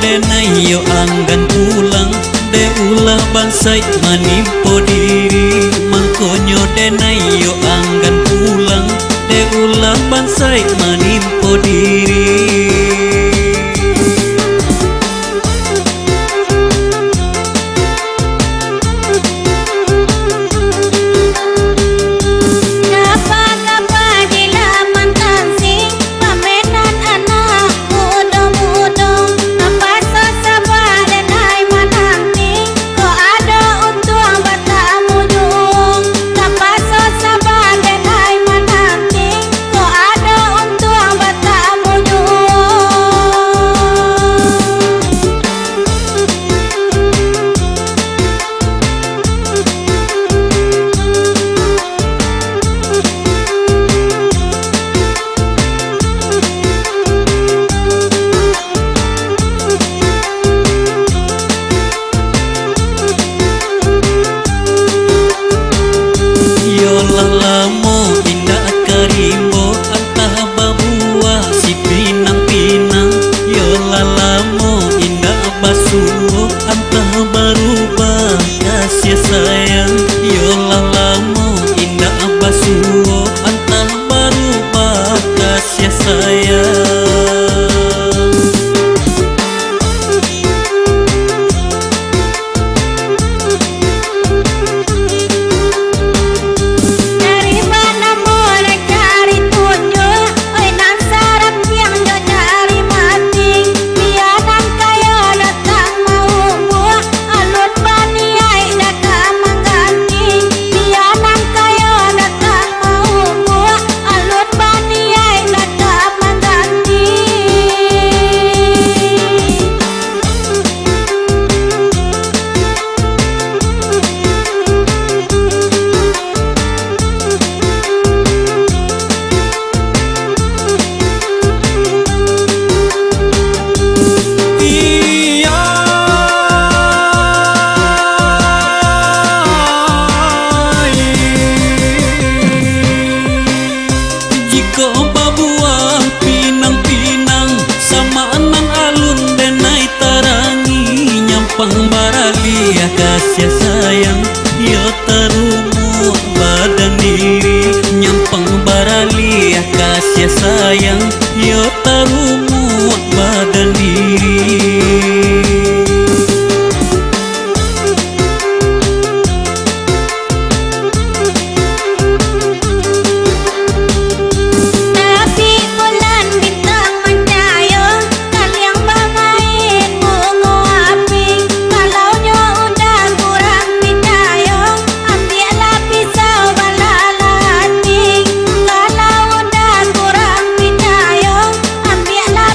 denai yo anggan pulang de ulah bansai manimpo diri mangkonyo denai yo anggan pulang de ulah bansai manimpo diri. Lamo indah karimbo antah babuah si pinang-pinang yo lamo indah basuh antah berubah kasih sayang yo lamo indah basuh antah berubah kasih sayang. Pangbarali kasih sayang yo terumu badan diri nyampang barali kasih sayang yo terumu badan diri. Ambil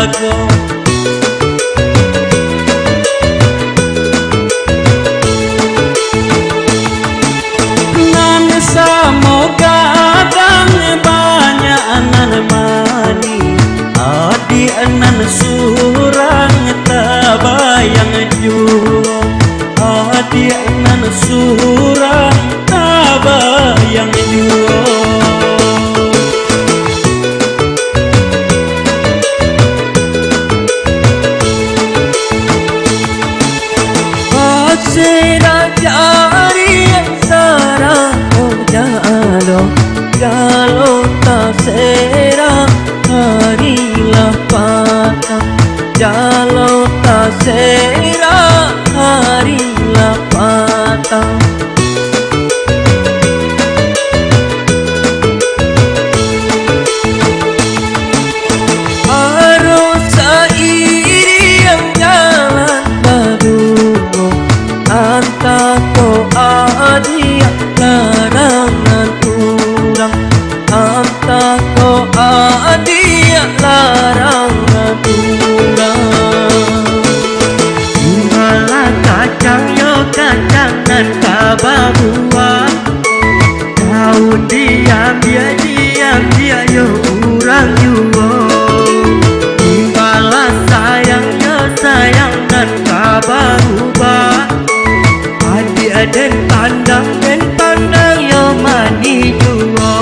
jago. Nan semoga dan banyak nan mani, adi nan surang tabayang juo, adi nan surang tabayang juo. Sera jari sara jalo ta sera hari lapata, jalo ta sera hari lapata. Arus sairi yang jalan badugo, antako adia larangan urang, antako adia larangan urang. Malah kacang yo kacang dan kababua, daun diam dia yo urang yuo. Malah sayang yo sayang dan kabarubah, dan pandang yo mani juo.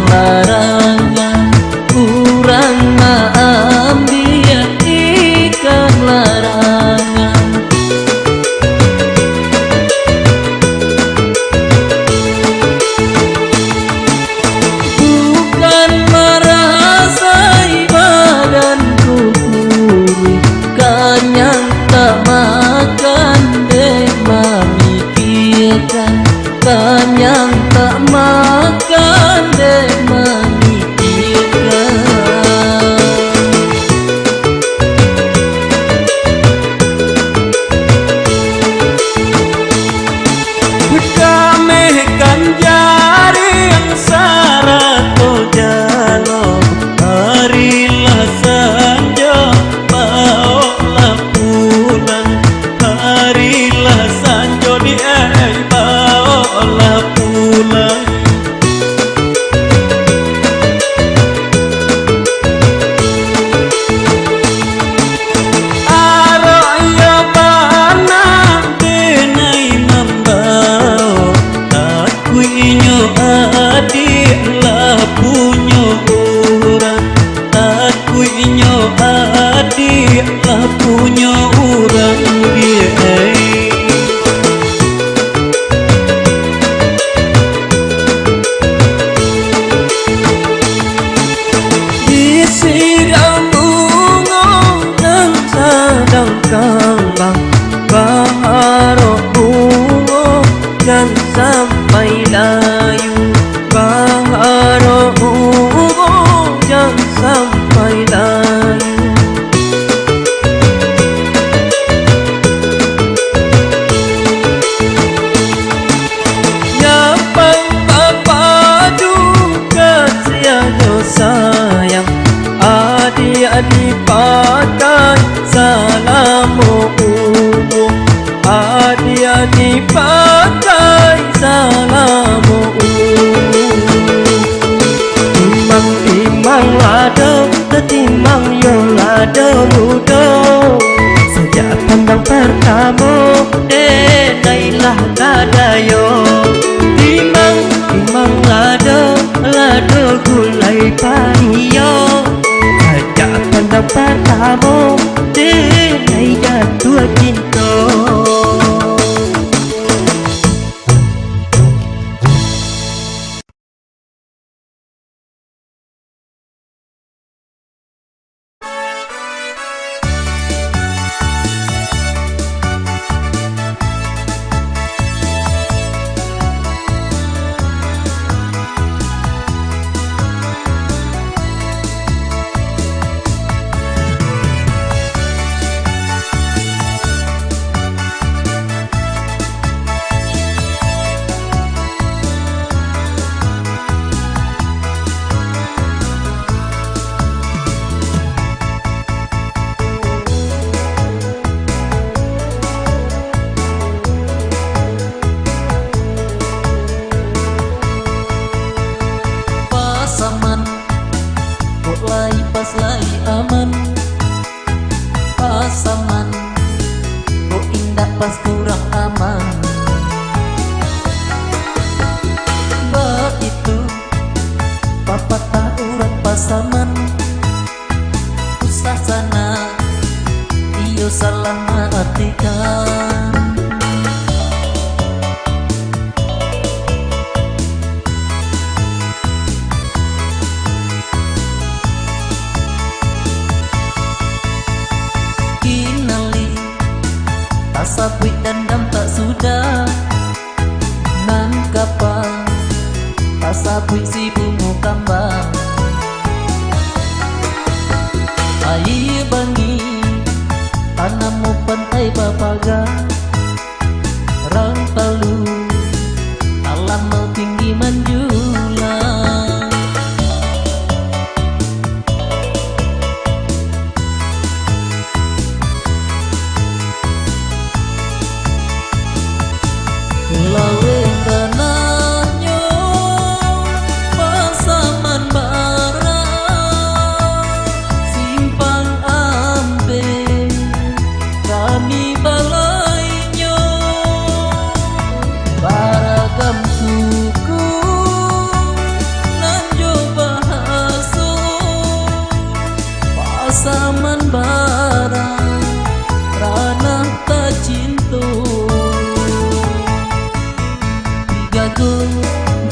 Larangan kurang ambil ikan larangan. Bukan merasai badanku kurus, kenyang tak makan dek memikirkan, kenyang tak makan dek memikirkan. Damehkan jari yang sarato jalo, harilah sanjo bawalah pulang, harilah sanjo bawalah pulang. Adiklah punya orang, aku inyo adiklah punya orang dia. Disiram bunga dan sadang kambang, baharo bunga dan sampai layu, baharo bunga dan sampai layu. Nyapang papadu kasihan sayang, adik-adik pakai salamu umum, adik-adik pakai salamu umum. Timang lado, timang yo lado mudo, sejak pandang pertama denailah kadayo. Timang lado gulai paniyo, sejak pandang pertama denai jatuh cinta. dendam tak sudah nan kapal tasabui si bungo kambang air bangi tanammu pantai bapaga rang palu alam tinggi menjulang lawe ranahnya pasaman bara simpang ambe kami balainya baragam suku nanjo bahaso pasaman bara ranah tak cinta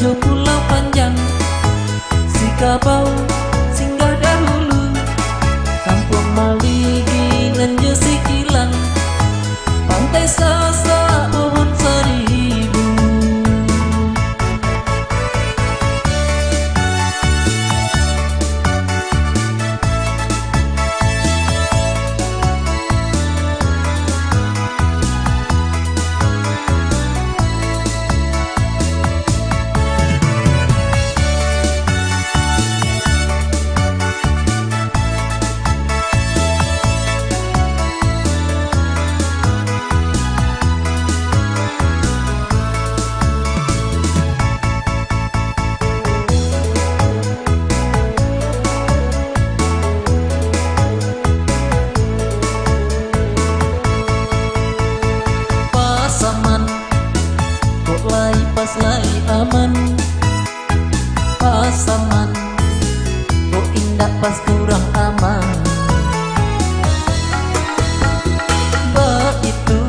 jo pulau panjang si kabau singgah dahulu kampung Maligi dan jo si kilang pantai Sasak pohon seribu pas lai aman pasaman kok indah pas kurang aman ba itu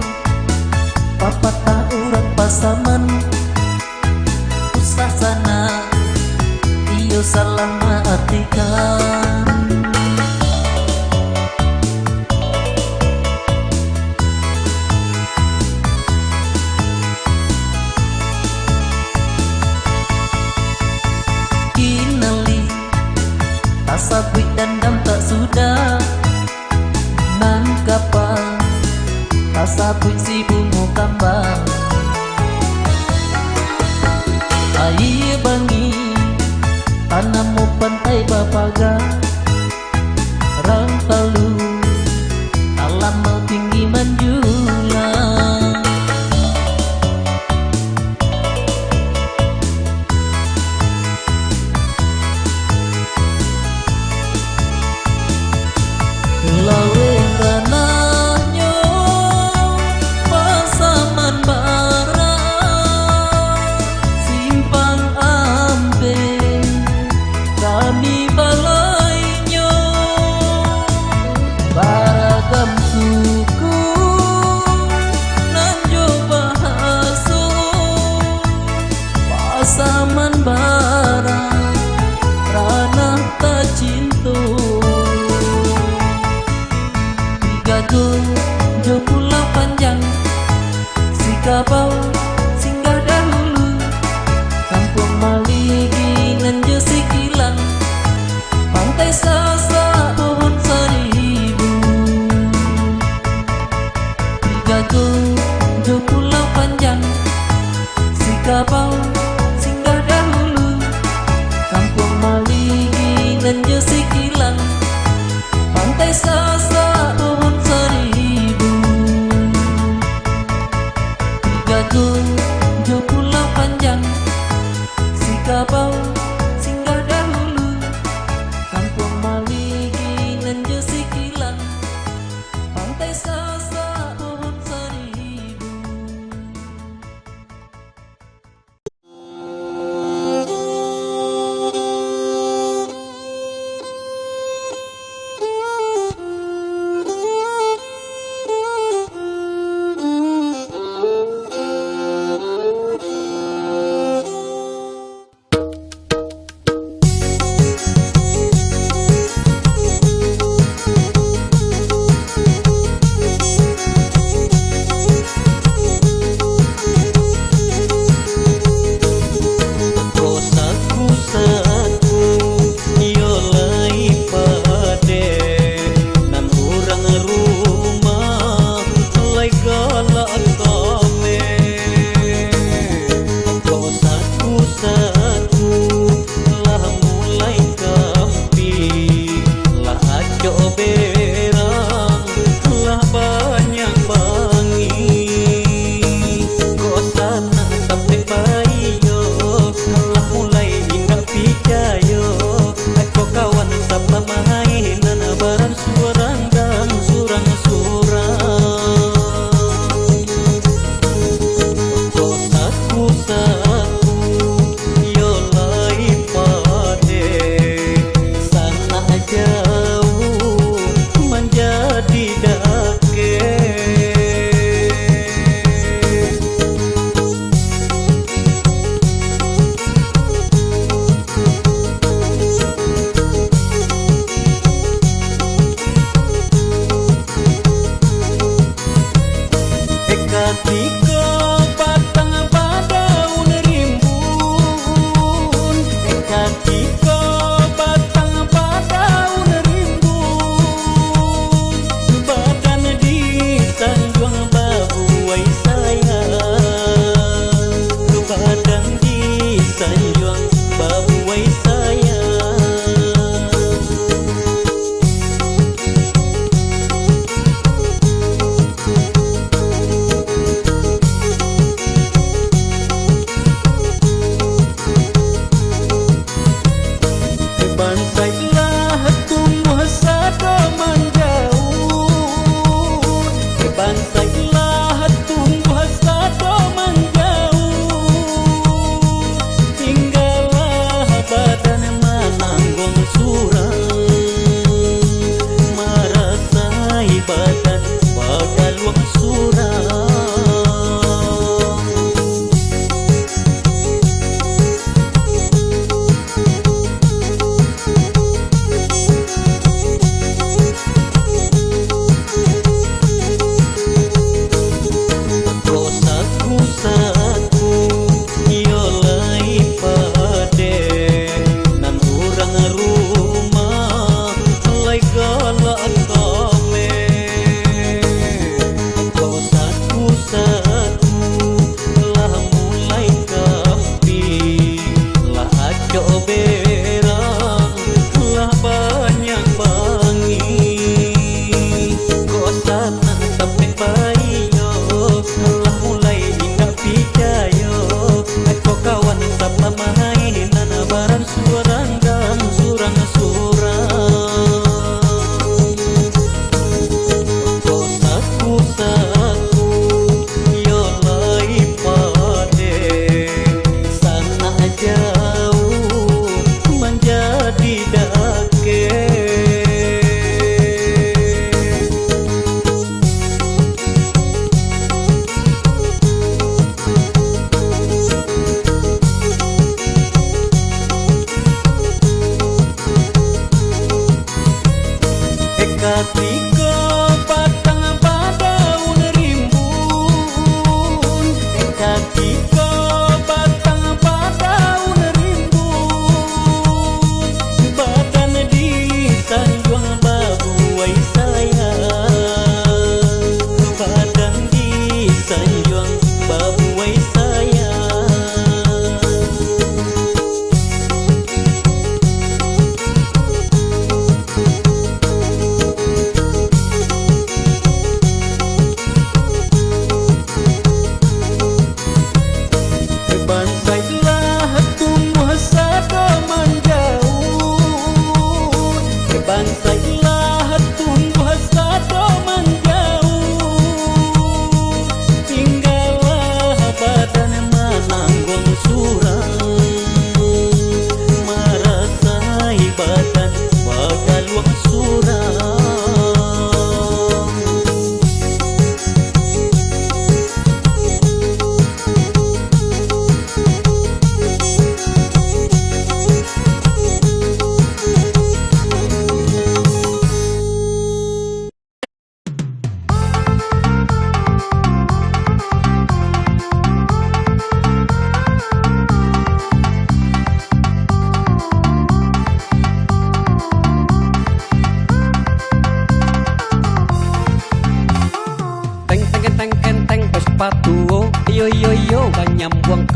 papatah urang pasaman usah sana iyo salah artikan tasabui dendam tak sudah nan kapal tasabui si bungo kambang air bangi tanammu pantai bapaga rang palu alam tinggi menjulang lawe ranahnya pasaman bara simpang ambe kami balainya baragam suku nanjo bahaso pasaman bara ranah tak cinta jo pulau panjang si kabau singgah dahulu kampung Maligi dan jo si kilang pantai Sasak pohon seribu jo pulau panjang si kabau singgah dahulu kampung Maligi dan jo si kilang pantai Sasak pohon seribu jo pulau panjang si kabau singgah dahulu kampung Maligi dan jo si kilang pantai Sasak pohon seribu.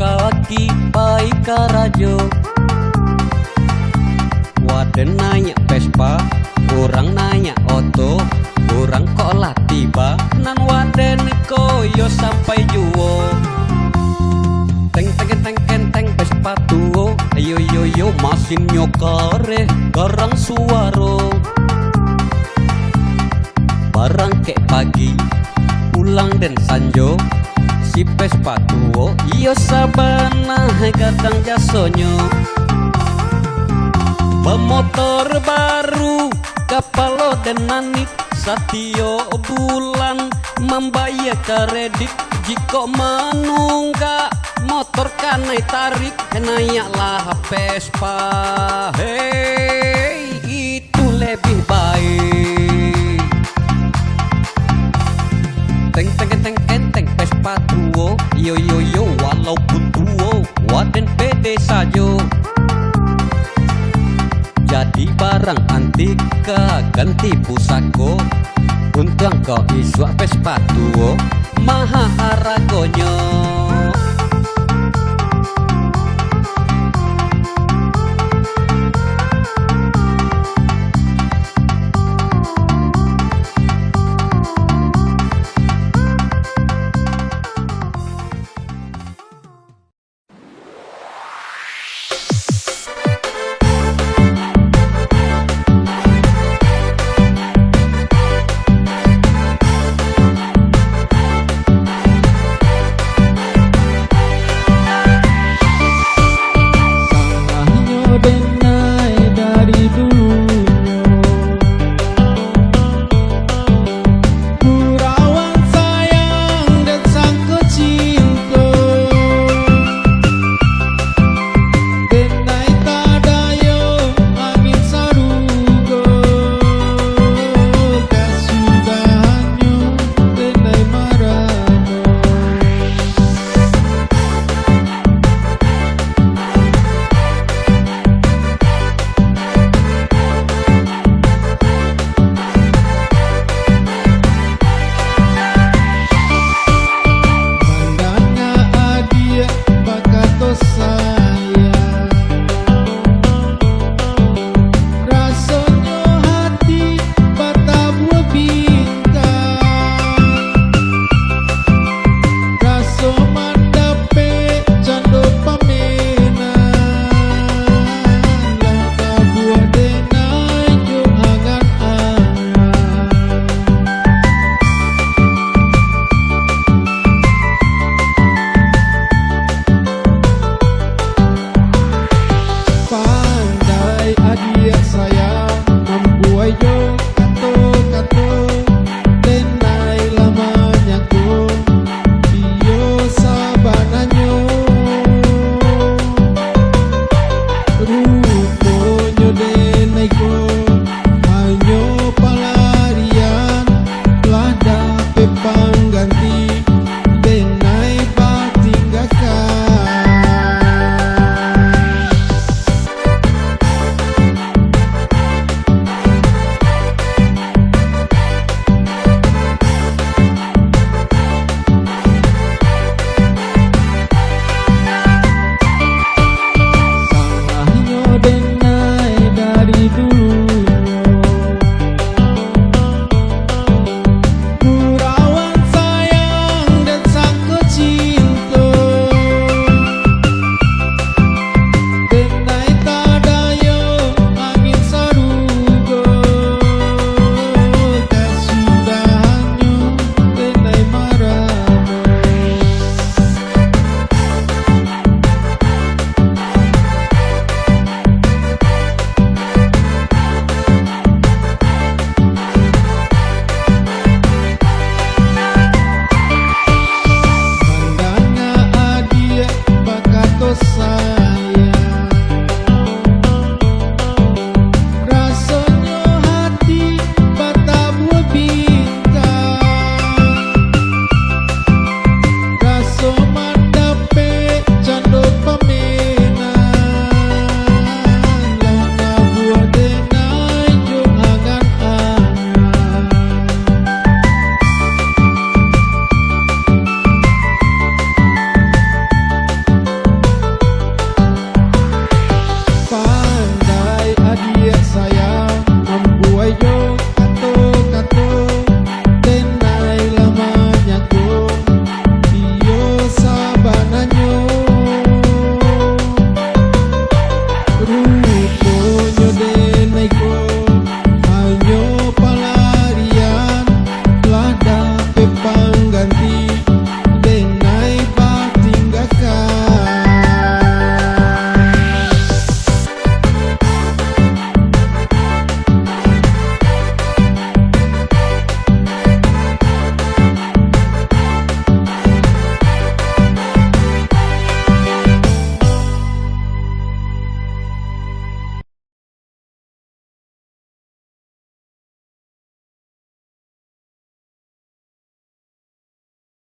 kaki pai karajo. Waden nanya Vespa, orang nanya oto, orang kok lah tiba nan waden koyo sampai juwo. Teng teng teng teng teng Vespa tuo, ayo yo yo masin nyokare garang suaro. Barang kek pagi pulang den sanjo, si Vespa tuo iyo sabana kadang jasonyo. Pemotor baru kapalo den nanik, satio bulan membayar kredit. Jika menunggak motor kanai tarik, naiklah Vespa. Hei, itu lebih baik. Teng teng teng teng teng Vespa tuo, yo yo yo walaupun tuo, waden pede sajo. Jadi barang antika ganti pusako, untung kau iswa Vespa tuo maha haragonyo.